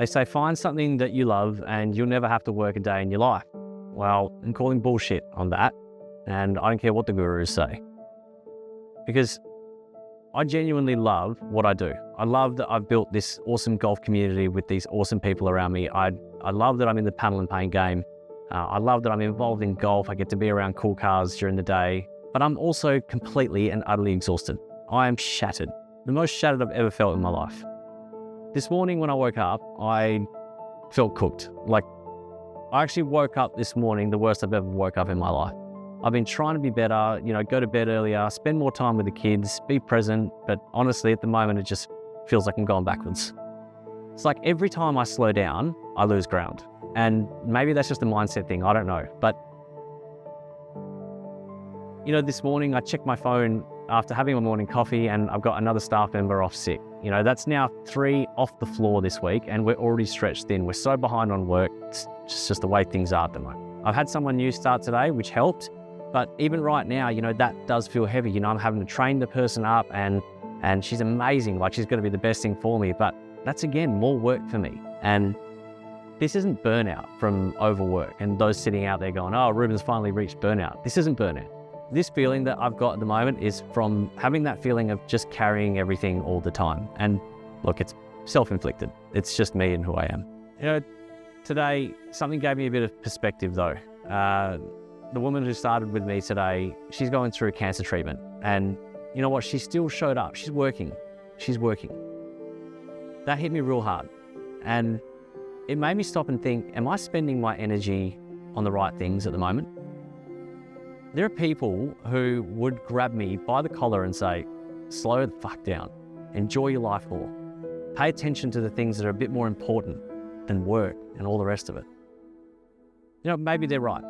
They say find something that you love and you'll never have to work a day in your life. Well, I'm calling bullshit on that, and I don't care what the gurus say. Because I genuinely love what I do. I love that I've built this awesome golf community with these awesome people around me. I love that I'm in the paddle and paint game. I love that I'm involved in golf. I get to be around cool cars during the day, but I'm also completely and utterly exhausted. I am shattered, the most shattered I've ever felt in my life. This morning when I woke up, I felt cooked. Like, I actually woke up this morning the worst I've ever woke up in my life. I've been trying to be better, go to bed earlier, spend more time with the kids, be present, but honestly at the moment it just feels like I'm going backwards. It's like every time I slow down, I lose ground. And maybe that's just a mindset thing, I don't know. But, this morning I checked my phone after having my morning coffee and I've got another staff member off sick. That's now 3 off the floor this week and we're already stretched thin. We're so behind on work. It's just the way things are at the moment. I've had someone new start today, which helped. But even right now, that does feel heavy. I'm having to train the person up and she's amazing. Like, she's going to be the best thing for me. But that's, again, more work for me. And this isn't burnout from overwork and those sitting out there going, oh, Ruben's finally reached burnout. This isn't burnout. This feeling that I've got at the moment is from having that feeling of just carrying everything all the time. And look, it's self-inflicted. It's just me and who I am. Today, something gave me a bit of perspective though. The woman who started with me today, she's going through cancer treatment. And you know what? She still showed up. She's working. That hit me real hard. And it made me stop and think, am I spending my energy on the right things at the moment? There are people who would grab me by the collar and say, slow the fuck down. Enjoy your life more. Pay attention to the things that are a bit more important than work and all the rest of it. Maybe they're right.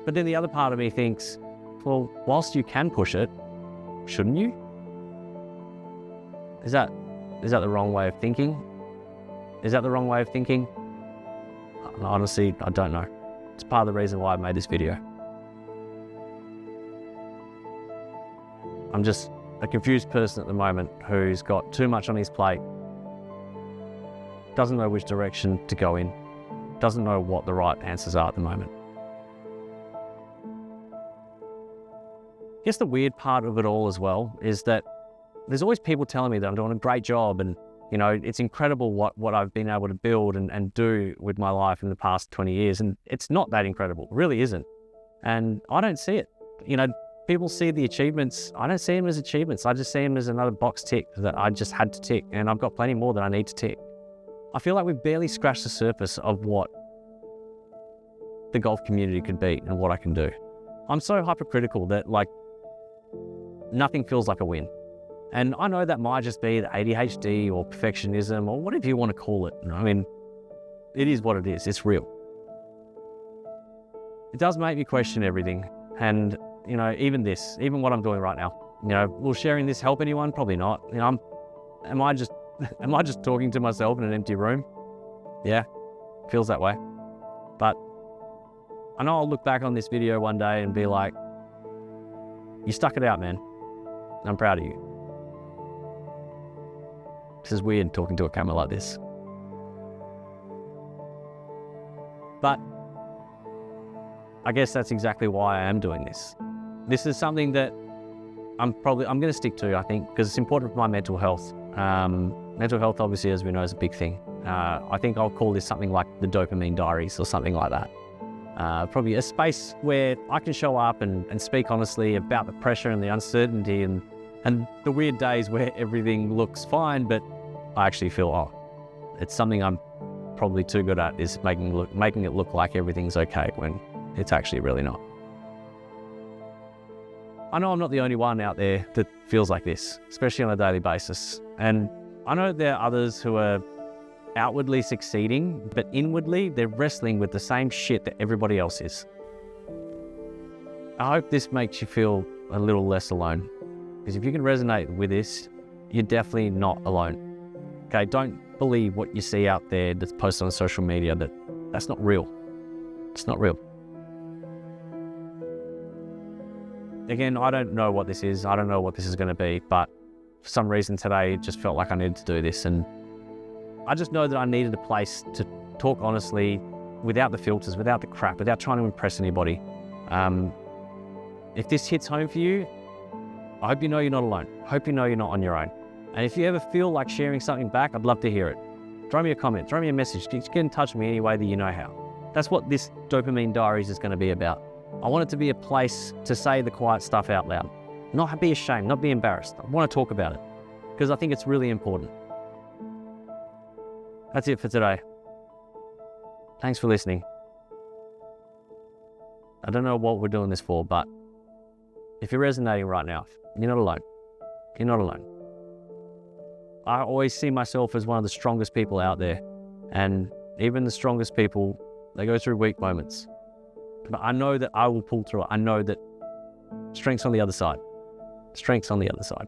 But then the other part of me thinks, well, whilst you can push it, shouldn't you? Is that the wrong way of thinking? Honestly, I don't know. It's part of the reason why I made this video. I'm just a confused person at the moment who's got too much on his plate, doesn't know which direction to go in, doesn't know what the right answers are at the moment. I guess the weird part of it all as well is that there's always people telling me that I'm doing a great job and, it's incredible what I've been able to build and do with my life in the past 20 years. And it's not that incredible, it really isn't. And I don't see it. People see the achievements. I don't see them as achievements. I just see them as another box tick that I just had to tick. And I've got plenty more that I need to tick. I feel like we've barely scratched the surface of what the golf community could be and what I can do. I'm so hypercritical that nothing feels like a win. And I know that might just be the ADHD or perfectionism or whatever you want to call it. It is what it is. It's real. It does make me question everything. And, even what I'm doing right now. Will sharing this help anyone? Probably not. Am I just talking to myself in an empty room? Yeah, feels that way. But I know I'll look back on this video one day and be like, you stuck it out, man. I'm proud of you. This is weird talking to a camera like this. But I guess that's exactly why I am doing this. This is something that I'm going to stick to, I think, because it's important for my mental health. Mental health, obviously, as we know, is a big thing. I think I'll call this something like the Dopamine Diaries or something like that. Probably a space where I can show up and speak honestly about the pressure and the uncertainty and the weird days where everything looks fine, but I actually feel, it's something I'm probably too good at, is making it look like everything's okay when it's actually really not. I know I'm not the only one out there that feels like this, especially on a daily basis. And I know there are others who are outwardly succeeding, but inwardly they're wrestling with the same shit that everybody else is. I hope this makes you feel a little less alone, because if you can resonate with this, you're definitely not alone. Okay, don't believe what you see out there that's posted on social media. That's not real. It's not real. Again, I don't know what this is. I don't know what this is going to be, but for some reason today, it just felt like I needed to do this. And I just know that I needed a place to talk honestly, without the filters, without the crap, without trying to impress anybody. If this hits home for you, I hope you know you're not alone. I hope you know you're not on your own. And if you ever feel like sharing something back, I'd love to hear it. Throw me a comment, throw me a message, get in touch with me any way that you know how. That's what this Dopamine Diaries is going to be about. I want it to be a place to say the quiet stuff out loud. Not be ashamed, not be embarrassed. I want to talk about it because I think it's really important. That's it for today. Thanks for listening. I don't know what we're doing this for, but if you're resonating right now, you're not alone. You're not alone. I always see myself as one of the strongest people out there. And even the strongest people, they go through weak moments. But I know that I will pull through it. I know that strength's on the other side. Strength's on the other side.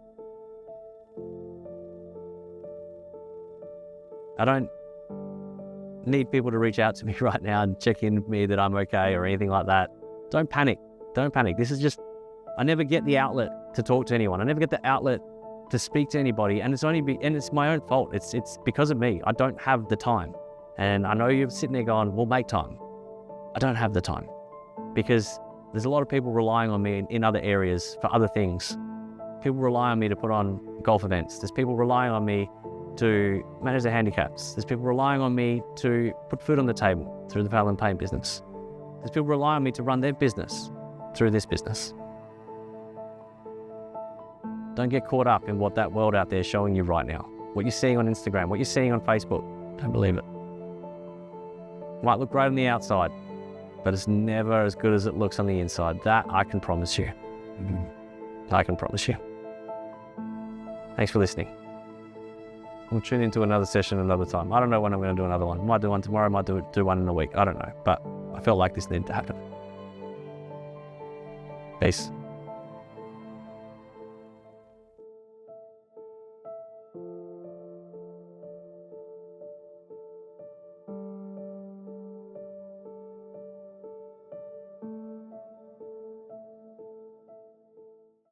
I don't need people to reach out to me right now and check in with me that I'm okay or anything like that. Don't panic. Don't panic. This is just, I never get the outlet to talk to anyone. I never get the outlet to speak to anybody, and it's my own fault. It's because of me. I don't have the time. And I know you're sitting there going, we'll make time. I don't have the time because there's a lot of people relying on me in other areas for other things. People rely on me to put on golf events. There's people relying on me to manage their handicaps. There's people relying on me to put food on the table through the Valve and Paint business. There's people relying on me to run their business through this business. Don't get caught up in what that world out there is showing you right now. What you're seeing on Instagram, what you're seeing on Facebook. Don't believe it. Might look great on the outside, but it's never as good as it looks on the inside. That I can promise you. I can promise you. Thanks for listening. We'll tune into another session another time. I don't know when I'm going to do another one. Might do one tomorrow, might do one in a week. I don't know, but I felt like this needed to happen. Peace.